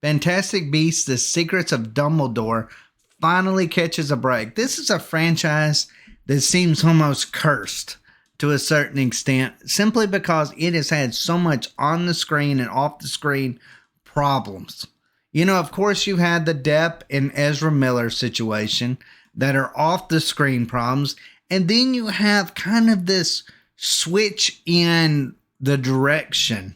Fantastic Beasts: The Secrets of Dumbledore finally catches a break. This is a franchise that seems almost cursed to a certain extent, simply because it has had so much on the screen and off the screen problems. Of course, you had the Depp and Ezra Miller situation that are off the screen problems. And then you have kind of this switch in the direction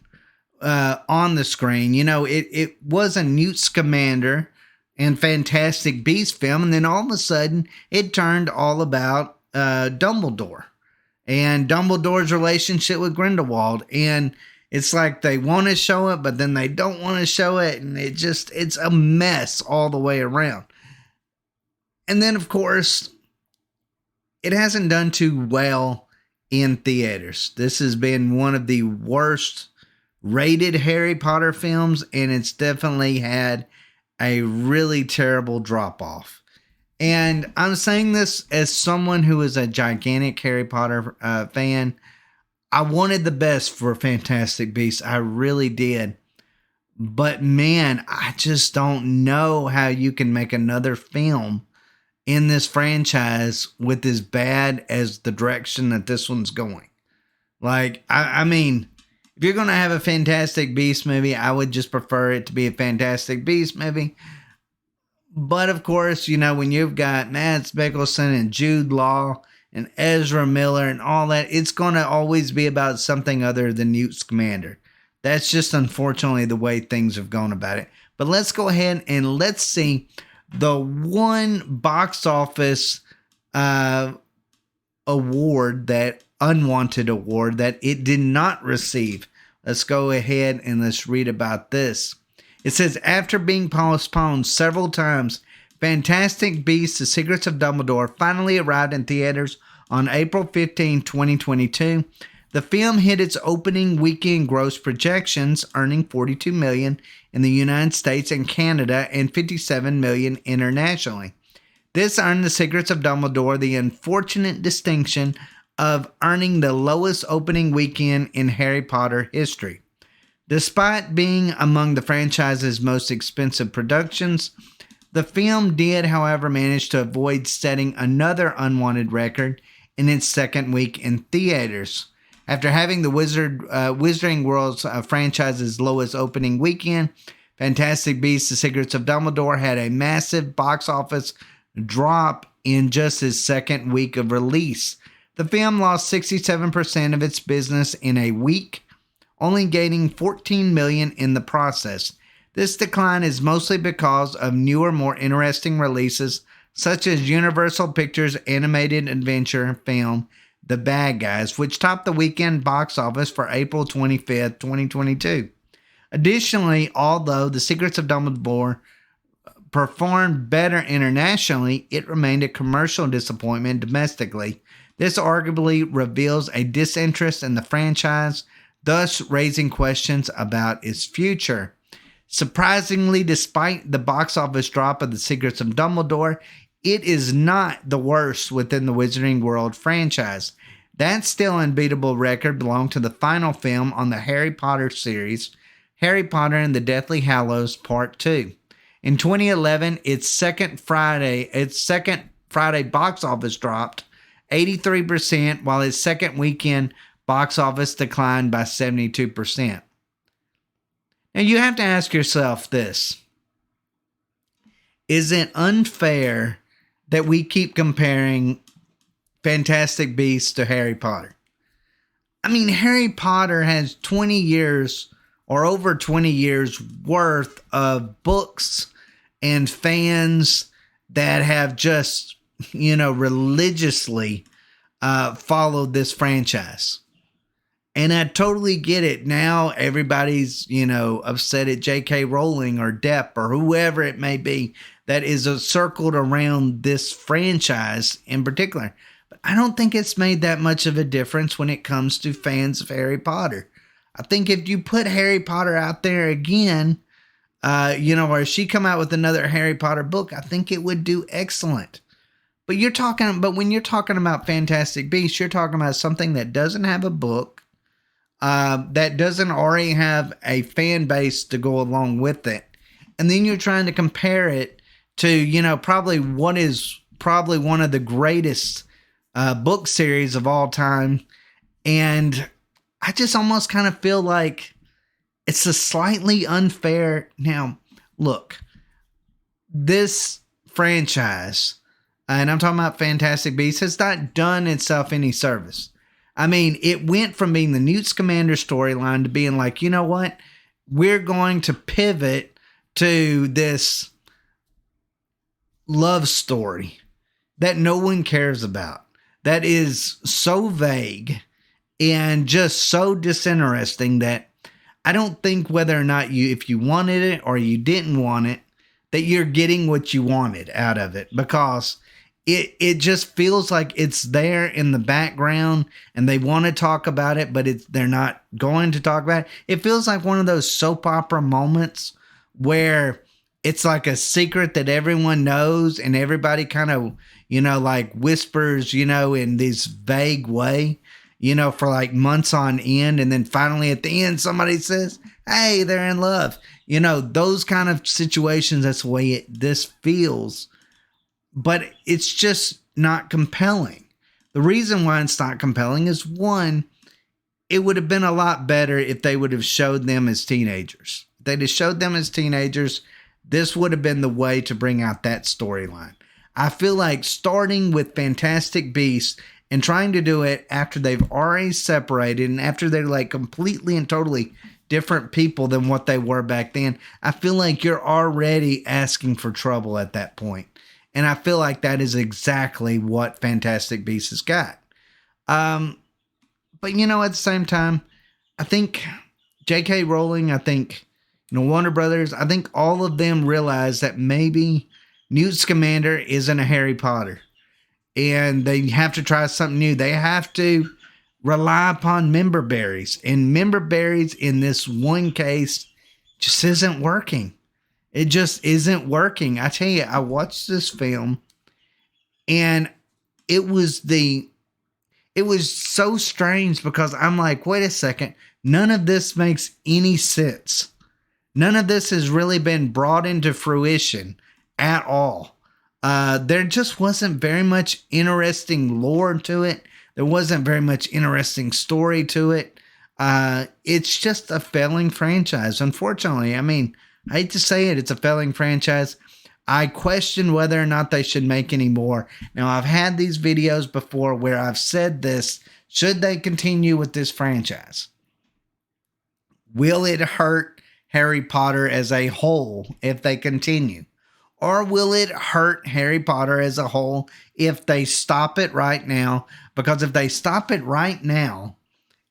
on the screen. It was a Newt Scamander and Fantastic Beast film. And then all of a sudden, it turned all about Dumbledore and Dumbledore's relationship with Grindelwald. And it's like they want to show it, but then they don't want to show it. And it's a mess all the way around. And then, of course, it hasn't done too well in theaters. This has been one of the worst rated Harry Potter films, and it's definitely had a really terrible drop off. And I'm saying this as someone who is a gigantic Harry Potter fan. I wanted the best for Fantastic Beasts. I really did. But man, I just don't know how you can make another film in this franchise with as bad as the direction that this one's going. Like, I mean, if you're going to have a Fantastic Beast movie, I would just prefer it to be a Fantastic Beast movie. But of course, when you've got Mads Mikkelsen and Jude Law and Ezra Miller and all that, it's going to always be about something other than Newt Scamander. That's just unfortunately the way things have gone about it. But let's go ahead and let's see the one box office award, that Unwanted award, that it did not receive. Let's go ahead and let's read about this. It says, after being postponed several times, Fantastic Beasts: The Secrets of Dumbledore finally arrived in theaters on April 15, 2022. The film hit its opening weekend gross projections, earning $42 million in the United States and Canada and $57 million internationally. This earned The Secrets of Dumbledore the unfortunate distinction of earning the lowest opening weekend in Harry Potter history. Despite being among the franchise's most expensive productions, the film did, however, manage to avoid setting another unwanted record in its second week in theaters. After having the Wizarding World's franchise's lowest opening weekend, Fantastic Beasts: The Secrets of Dumbledore had a massive box office drop in just its second week of release. The film lost 67% of its business in a week, only gaining $14 million in the process. This decline is mostly because of newer, more interesting releases, such as Universal Pictures' animated adventure film, The Bad Guys, which topped the weekend box office for April 25th, 2022. Additionally, although The Secrets of Dumbledore performed better internationally, it remained a commercial disappointment domestically. This arguably reveals a disinterest in the franchise, thus raising questions about its future. Surprisingly, despite the box office drop of The Secrets of Dumbledore, it is not the worst within the Wizarding World franchise. That still unbeatable record belonged to the final film on the Harry Potter series, Harry Potter and the Deathly Hallows Part 2. In 2011, its second Friday box office dropped 83%, while its second weekend box office declined by 72%. Now you have to ask yourself this. Is it unfair that we keep comparing Fantastic Beasts to Harry Potter? I mean, Harry Potter has 20 years or over 20 years worth of books and fans that have just, religiously followed this franchise. And I totally get it. Now everybody's, upset at J.K. Rowling or Depp or whoever it may be that is circled around this franchise in particular. But I don't think it's made that much of a difference when it comes to fans of Harry Potter. I think if you put Harry Potter out there again, or if she come out with another Harry Potter book, I think it would do excellent. But when you're talking about Fantastic Beasts, you're talking about something that doesn't have a book, that doesn't already have a fan base to go along with it. And then you're trying to compare it to, you know, probably what is probably one of the greatest book series of all time. And I just almost kind of feel like it's a slightly unfair. Now, look, this franchise, and I'm talking about Fantastic Beasts, has not done itself any service. I mean, it went from being the Newt Scamander storyline to being like, you know what? We're going to pivot to this love story that no one cares about, that is so vague and just so disinteresting that I don't think whether or not if you wanted it or you didn't want it, that you're getting what you wanted out of it, because it just feels like it's there in the background and they want to talk about it, but they're not going to talk about it. It feels like one of those soap opera moments where it's like a secret that everyone knows and everybody kind of, you know, like whispers, you know, in this vague way, you know, for like months on end. And then finally at the end, somebody says, hey, they're in love. You know, those kind of situations, that's the way this feels. But it's just not compelling. The reason why it's not compelling is, one, it would have been a lot better if they would have showed them as teenagers. If they'd have showed them as teenagers, this would have been the way to bring out that storyline. I feel like starting with Fantastic Beasts and trying to do it after they've already separated and after they're like completely and totally different people than what they were back then, I feel like you're already asking for trouble at that point. And I feel like that is exactly what Fantastic Beasts has got. But, you know, at the same time, I think J.K. Rowling, I think, you know, Warner Brothers, I think all of them realize that maybe Newt Scamander isn't a Harry Potter. And they have to try something new. They have to rely upon member berries. And member berries in this one case just isn't working. It just isn't working. I tell you, I watched this film and it was so strange because I'm like, wait a second, none of this makes any sense. None of this has really been brought into fruition at all. There just wasn't very much interesting lore to it. There wasn't very much interesting story to it. It's just a failing franchise, unfortunately. I mean, I hate to say it, it's a failing franchise. I question whether or not they should make any more. Now, I've had these videos before where I've said this. Should they continue with this franchise? Will it hurt Harry Potter as a whole if they continue? Or will it hurt Harry Potter as a whole if they stop it right now? Because if they stop it right now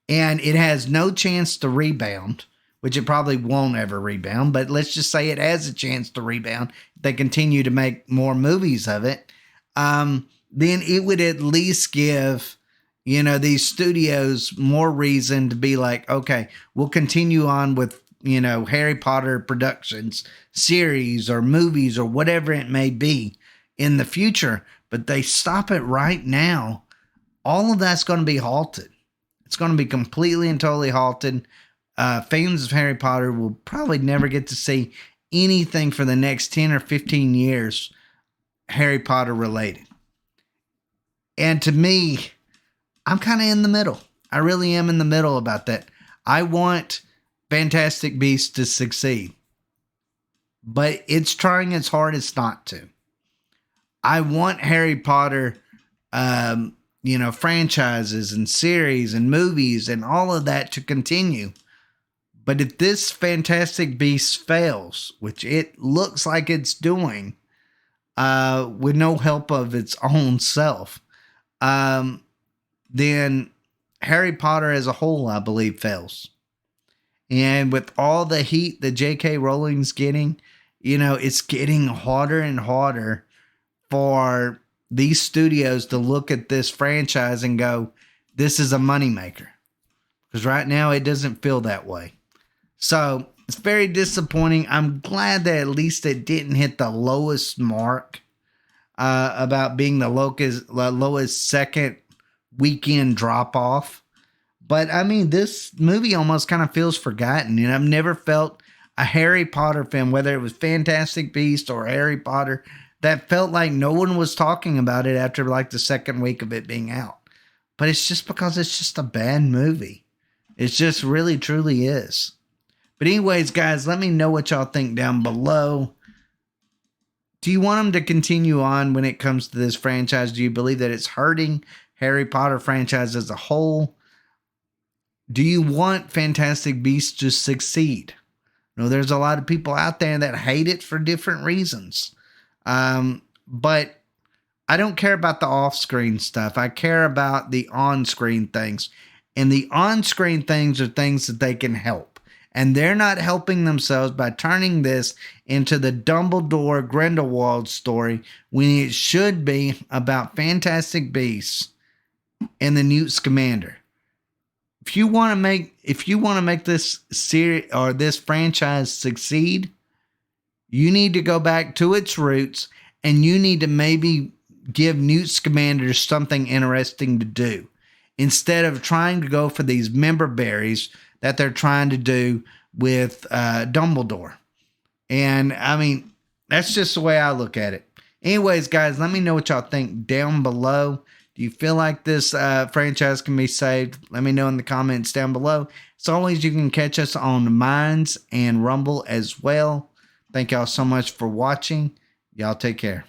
and it has no chance to rebound, which it probably won't ever rebound, but let's just say it has a chance to rebound, if they continue to make more movies of it, then it would at least give, you know, these studios more reason to be like, okay, we'll continue on with, you know, Harry Potter productions, series or movies or whatever it may be in the future. But they stop it right now, all of that's going to be halted. It's going to be completely and totally halted. Fans of Harry Potter will probably never get to see anything for the next 10 or 15 years Harry Potter related. And to me, I'm kind of in the middle. I really am in the middle about that. I want Fantastic Beasts to succeed, but it's trying its hardest not to. I want Harry Potter, you know, franchises and series and movies and all of that to continue. But if this Fantastic Beasts fails, which it looks like it's doing, with no help of its own self, then Harry Potter as a whole, I believe, fails. And with all the heat that J.K. Rowling's getting, you know, it's getting harder and harder for these studios to look at this franchise and go, this is a moneymaker. Because right now it doesn't feel that way. So it's very disappointing. I'm glad that at least it didn't hit the lowest mark about being the lowest second weekend drop off. But I mean, this movie almost kind of feels forgotten. And I've never felt a Harry Potter film, whether it was Fantastic Beasts or Harry Potter, that felt like no one was talking about it after like the second week of it being out. But it's just because it's just a bad movie. It just really, truly is. But anyways, guys, let me know what y'all think down below. Do you want them to continue on when it comes to this franchise? Do you believe that it's hurting Harry Potter franchise as a whole? Do you want Fantastic Beasts to succeed? There's a lot of people out there that hate it for different reasons. But I don't care about the off-screen stuff. I care about the on-screen things. And the on-screen things are things that they can help. And they're not helping themselves by turning this into the Dumbledore Grindelwald story when it should be about Fantastic Beasts and the Newt Scamander. If you want to make this series or this franchise succeed, you need to go back to its roots and you need to maybe give Newt Scamander something interesting to do instead of trying to go for these member berries that they're trying to do with Dumbledore. And I mean, that's just the way I look at it. Anyways, guys, let me know what y'all think down below. Do you feel like this franchise can be saved? Let me know in the comments down below. As always, you can catch us on Minds and Rumble as well. Thank y'all so much for watching. Y'all take care.